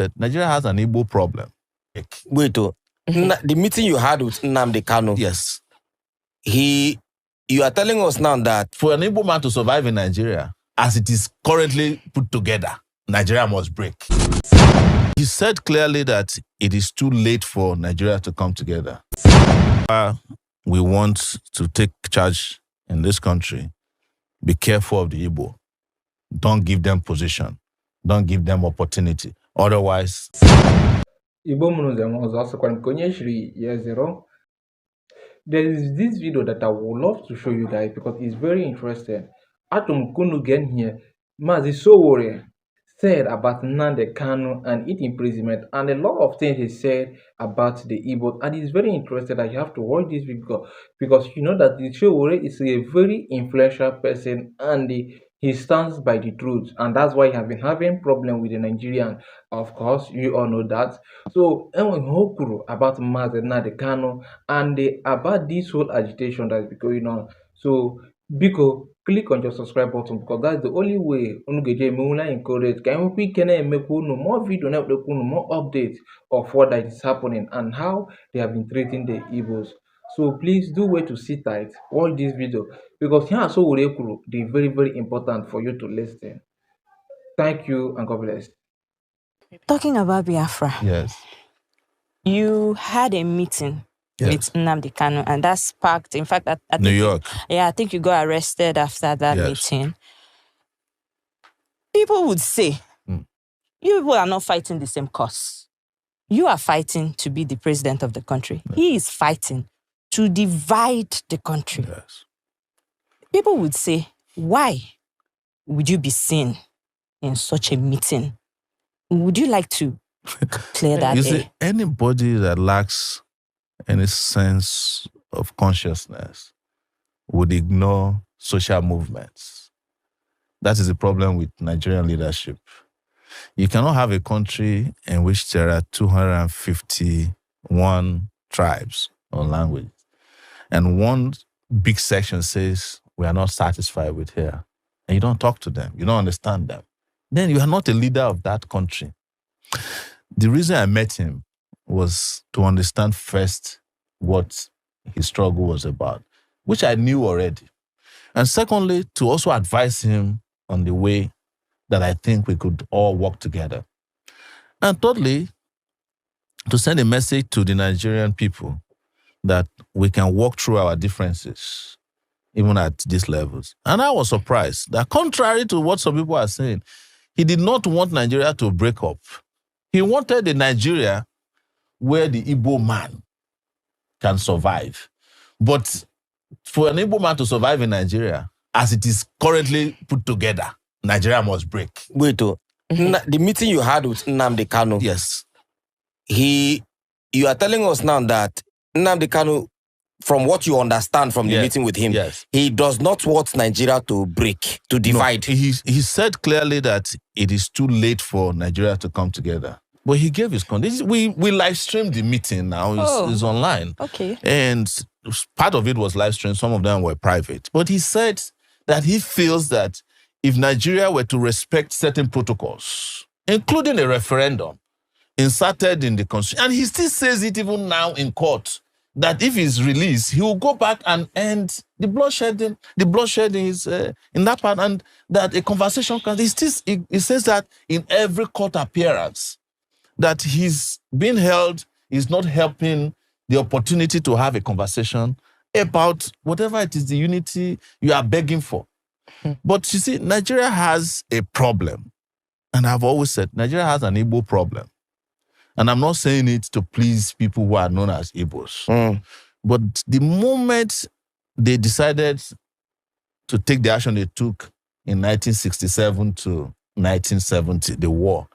said, Nigeria has an Igbo problem. Wait, the meeting you had with Nnamdi Kanu. Yes. You are telling us now that for an Igbo man to survive in Nigeria, as it is currently put together, Nigeria must break. He said clearly that it is too late for Nigeria to come together. We want to take charge in this country. Be careful of the Igbo. Don't give them position. Don't give them opportunity. Otherwise... There is this video that I would love to show you guys because it's very interesting. Atom Kunu again here, Mazi Sowore said about Nnamdi Kanu and its imprisonment and a lot of things he said about the Igbo, and it's very interesting that you have to watch this video because you know that the Sowore is a very influential person and he stands by the truth, and that's why he has been having problem with the Nigerian. Of course, you all know that. So, about Nnamdi Kanu and about this whole agitation that's going on. So, Biko, click on your subscribe button because that's the only way encourage. Can we make more video, more updates of what that is happening and how they have been treating the Igbos. So please do wait to sit tight, watch this video because here so they very, very important for you to listen. Thank you and God bless. Talking about Biafra. Yes. You had a meeting with Nnamdi Kanu, and that sparked, in fact, I New York. I think you got arrested after that meeting. People would say, you people are not fighting the same cause. You are fighting to be the president of the country. Yes. He is fighting to divide the country. Yes. People would say, why would you be seen in such a meeting? Would you like to clear that? You see, anybody that lacks any sense of consciousness would ignore social movements. That is the problem with Nigerian leadership. You cannot have a country in which there are 251 tribes or languages, and one big section says, we are not satisfied with here, and you don't talk to them, you don't understand them. Then you are not a leader of that country. The reason I met him was to understand first what his struggle was about, which I knew already. And secondly, to also advise him on the way that I think we could all work together. And thirdly, to send a message to the Nigerian people that we can walk through our differences, even at these levels. And I was surprised that contrary to what some people are saying, he did not want Nigeria to break up. He wanted a Nigeria where the Igbo man can survive. But for an Igbo man to survive in Nigeria, as it is currently put together, Nigeria must break. Wait, the meeting you had with Nnamdi Kanu. Yes. You are telling us now that Nnamdi Kanu, from what you understand from the meeting with him, he does not want Nigeria to break, to divide. No, he said clearly that it is too late for Nigeria to come together. But he gave his conditions. We live streamed the meeting now. It's online. Okay. And part of it was live streamed. Some of them were private. But he said that he feels that if Nigeria were to respect certain protocols, including a referendum inserted in the constitution, and he still says it even now in court, that if he's released, he will go back and end the bloodshedding. The bloodshedding is in that part, and that a conversation can. He says that in every court appearance, that he's being held is not helping the opportunity to have a conversation about whatever it is, the unity you are begging for. But you see, Nigeria has a problem. And I've always said, Nigeria has an Igbo problem. And I'm not saying it to please people who are known as Igbos. But the moment they decided to take the action they took in 1967 to 1970, the war,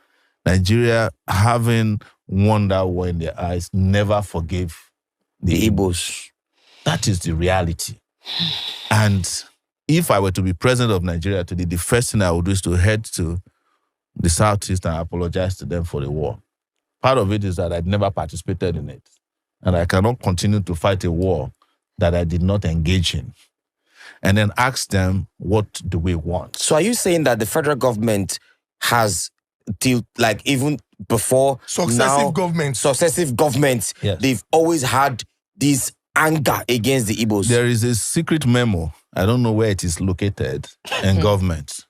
Nigeria, having won that war in their eyes, never forgave the Igbos. That is the reality. And if I were to be president of Nigeria today, the first thing I would do is to head to the Southeast and apologize to them for the war. Part of it is that I'd never participated in it. And I cannot continue to fight a war that I did not engage in. And then ask them, what do we want? So are you saying that the federal government has till like even before successive governments, yes, they've always had this anger against the Igbos. There is a secret memo, I don't know where it is located, in government,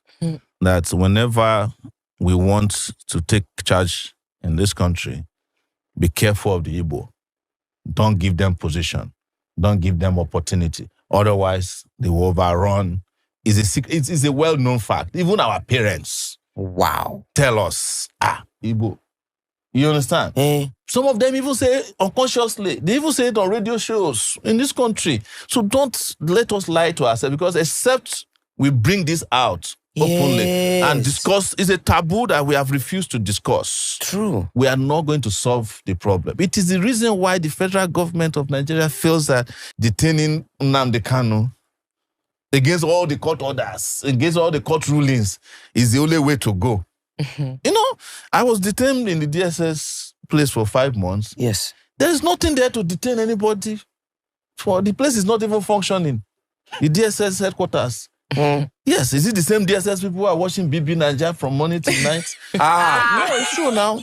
that whenever we want to take charge in this country, be careful of the Igbo. Don't give them position. Don't give them opportunity. Otherwise, they will overrun. It's a well-known fact. Even our parents tell us, Igbo. You understand? Some of them even say unconsciously. They even say it on radio shows in this country. So don't let us lie to ourselves, because except we bring this out openly and discuss, it's a taboo that we have refused to discuss. True. We are not going to solve the problem. It is the reason why the federal government of Nigeria feels that detaining Nnamdi Kanu against all the court orders, against all the court rulings, is the only way to go. You know, I was detained in the DSS place for 5 months. Yes. There is nothing there to detain anybody. The place is not even functioning. The DSS headquarters. Yes, is it the same DSS people who are watching BB Nigeria from morning to night? No, it's true now.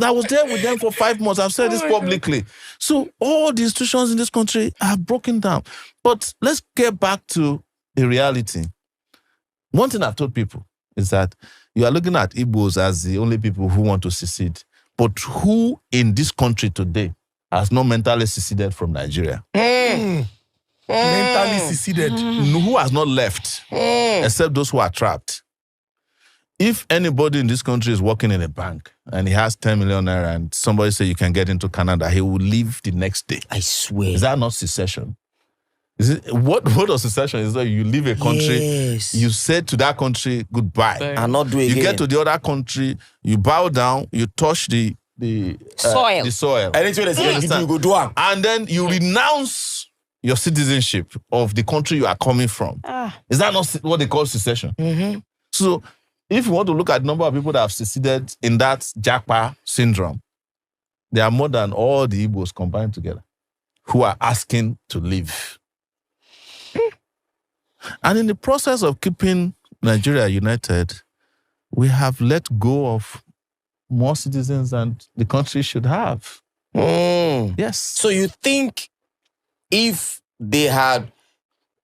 I was there with them for 5 months. I've said this publicly. So all the institutions in this country are broken down. But let's get back to the reality. One thing I've told people is that you are looking at Igbos as the only people who want to secede. But who in this country today has not mentally seceded from Nigeria? Mentally seceded. Who has not left? Except those who are trapped. If anybody in this country is working in a bank and he has 10 million naira and somebody say you can get into Canada, he will leave the next day. I swear. Is that not secession? What does secession is? That you leave a country, you say to that country goodbye, and not do it again. You get to the other country, you bow down, you touch the soil. And then you renounce your citizenship of the country you are coming from. Is that not what they call secession? So if you want to look at the number of people that have seceded in that Japa syndrome, there are more than all the Igbos combined together who are asking to leave. And in the process of keeping Nigeria united, we have let go of more citizens than the country should have. Yes. So you think if they had,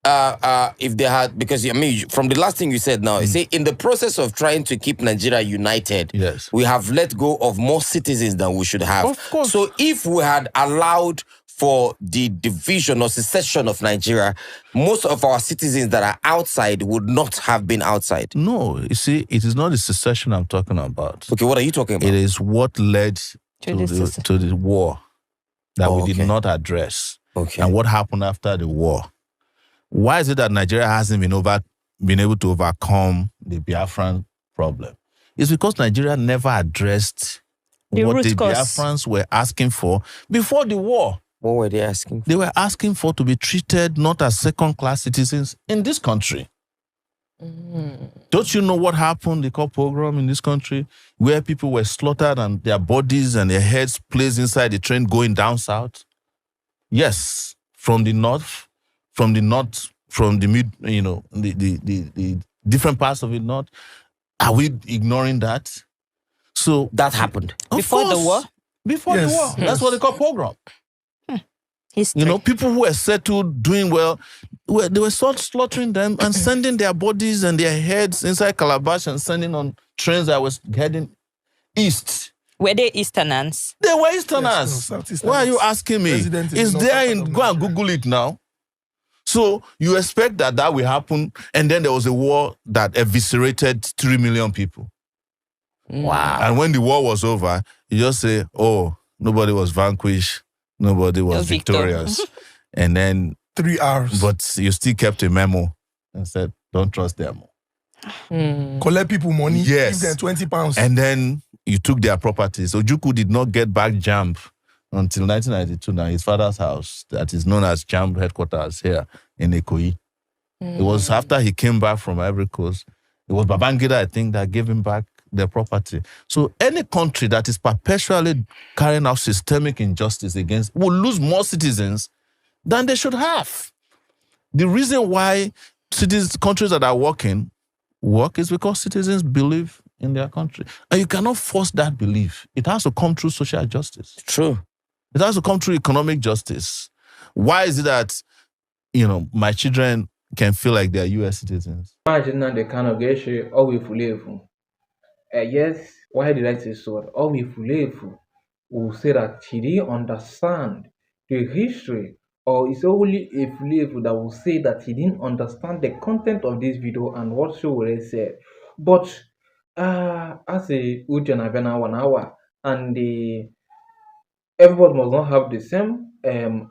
because I mean, from the last thing you said now, you say in the process of trying to keep Nigeria united, yes, we have let go of more citizens than we should have. Of course. So if we had allowed for the division or secession of Nigeria, most of our citizens that are outside would not have been outside. No, you see, it is not the secession I'm talking about. Okay, what are you talking about? It is what led to the war that we did not address. Okay. And what happened after the war. Why is it that Nigeria hasn't been able to overcome the Biafran problem? It's because Nigeria never addressed what the Biafrans were asking for before the war. What were they asking for? They were asking for to be treated not as second-class citizens in this country. Don't you know what happened, the pogrom in this country, where people were slaughtered and their bodies and their heads placed inside the train going down south? Yes, from the north, from the mid, the different parts of the north. Are we ignoring that? So that happened before the war. Before the war, that's what they call pogrom. History. You know, people who were settled, doing well, they were slaughtering them and sending their bodies and their heads inside calabash and sending on trains that was heading east. Were they Easterners? They were Easterners. Yes, Why are you asking me? It's there in, go and Google it now. So you expect that will happen, and then there was a war that eviscerated 3 million people. Wow. And when the war was over, you just say, oh, nobody was vanquished. Nobody was victorious. And then 3 hours. But you still kept a memo and said, don't trust them. Collect people money, yes, give them 20 pounds. And then you took their properties. So Ojukwu did not get back JAMB until 1992 now, his father's house, that is known as JAMB headquarters here in Ikoyi. It was after he came back from Ivory Coast. It was Babangida, I think, that gave him back their property. So any country that is perpetually carrying out systemic injustice against will lose more citizens than they should have. The reason why countries that are work is because citizens believe in their country. And you cannot force that belief. It has to come through social justice. True. It has to come through economic justice. Why is it that, my children can feel like they're US citizens? Imagine now the kind of gesture, all we full. Yes, why did I say so? All we full will say that he didn't understand the history, or it's only a Fulefu that will say that he didn't understand the content of this video and what Sowore said. But as a Ujana Bena 1 hour, and everybody must not have the same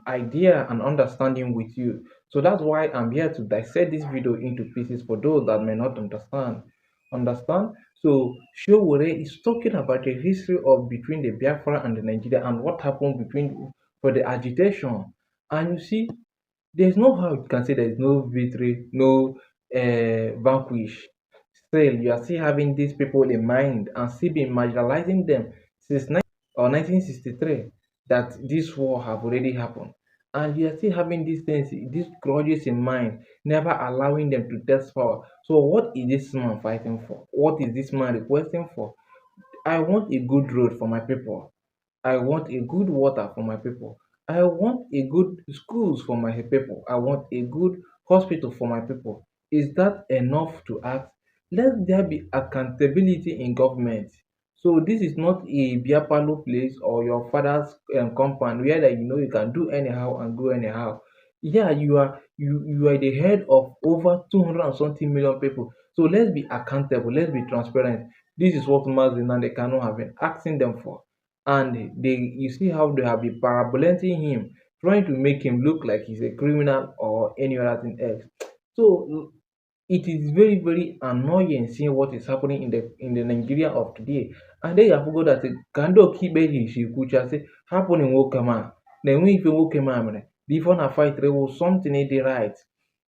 idea and understanding with you. So that's why I'm here to dissect this video into pieces for those that may not understand. Understand? So Sowore is talking about the history of between the Biafra and the Nigeria and what happened between for the agitation. And you see, there's no how you can say there is no victory, no vanquish. Still, you are still having these people in mind and still been marginalizing them since 1963 that this war have already happened. And you are still having these things, these grudges in mind, never allowing them to test power. So what is this man fighting for? What is this man requesting for? I want a good road for my people. I want a good water for my people. I want a good schools for my people. I want a good hospital for my people. Is that enough to ask? Let there be accountability in government. So this is not a beer parlor place or your father's compound where that you can do anyhow and go anyhow. Yeah, you are the head of over 200 and something million people. So let's be accountable. Let's be transparent. This is what Mazin and the Kanu have been asking them for, and you see how they have been parabolanting him, trying to make him look like he's a criminal or any other thing else. So it is very very annoying seeing what is happening in the Nigeria of today. And then you have forgot that kando kibe shi kucha say happening wokama. Then when if you wokama before na fight there was something in the right.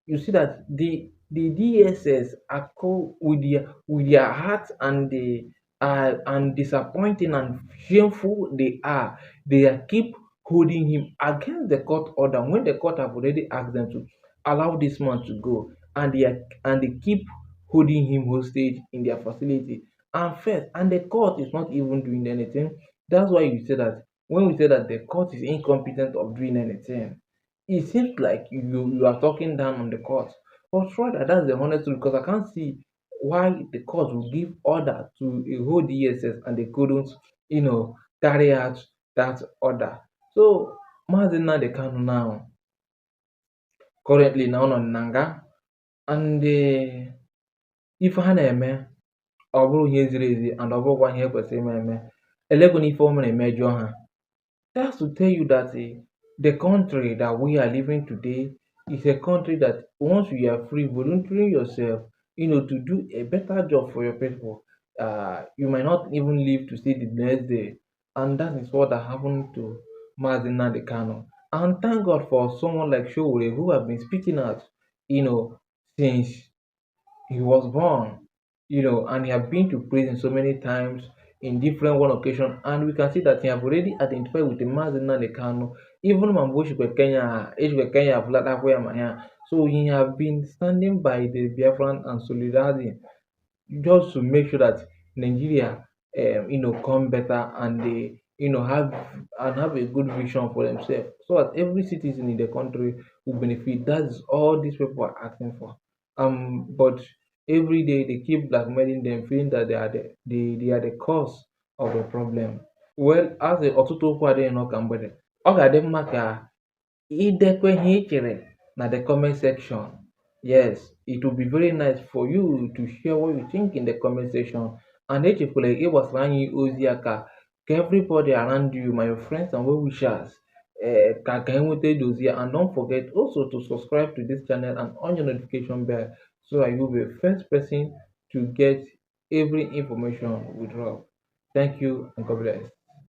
You see that the DSS are with their heart and the and disappointing and shameful they are. They are keep holding him against the court order when the court have already asked them to allow this man to go, and they keep holding him hostage in their facility. And the court is not even doing anything. That's why you say that when we say that the court is incompetent of doing anything, it seems like you are talking down on the court. But rather, that's the honest truth, because I can't see why the court will give order to a whole DSS and they couldn't, carry out that order. So, Mazina the Kanu now, currently now on Nanga, and if ha na-eme ọ bụrụ ihe ziri ezi and ọ bụrụkwa ihe kwesịrị ime elego n'ife o mere mejọ ha. That's to tell you that the country that we are living today is a country that once you are free, volunteering yourself, to do a better job for your people, you might not even live to see the next day. And that is what happened to Mazi Nnamdi Kanu. And thank God for someone like Sowore who have been speaking out, since he was born, and he have been to prison so many times in different one occasion, and we can see that he have already identified with the Mazina the Kano, even Mamboshi Kenya, Kenya, Vlada, so he have been standing by the Biafran and solidarity just to make sure that Nigeria, come better and they, have a good vision for themselves, so that every citizen in the country will benefit. That's all these people are asking for. But every day they keep blackmailing them, feeling that they are the cause of the problem. Well, as the ọtụtụ okwu adịghị n'ụka mgbede, ọ ga-adị mma ka idekwe ihe ị chere na the comment section. Yes, it will be very nice for you to share what you think in the comment section. And echekwala ịgbasara anyị ozi a ka everybody around you, my friends and well wishers, ka enweta dozie. And don't forget also to subscribe to this channel and on your notification bell so that you'll be the first person to get every information we drop. Thank you and God bless.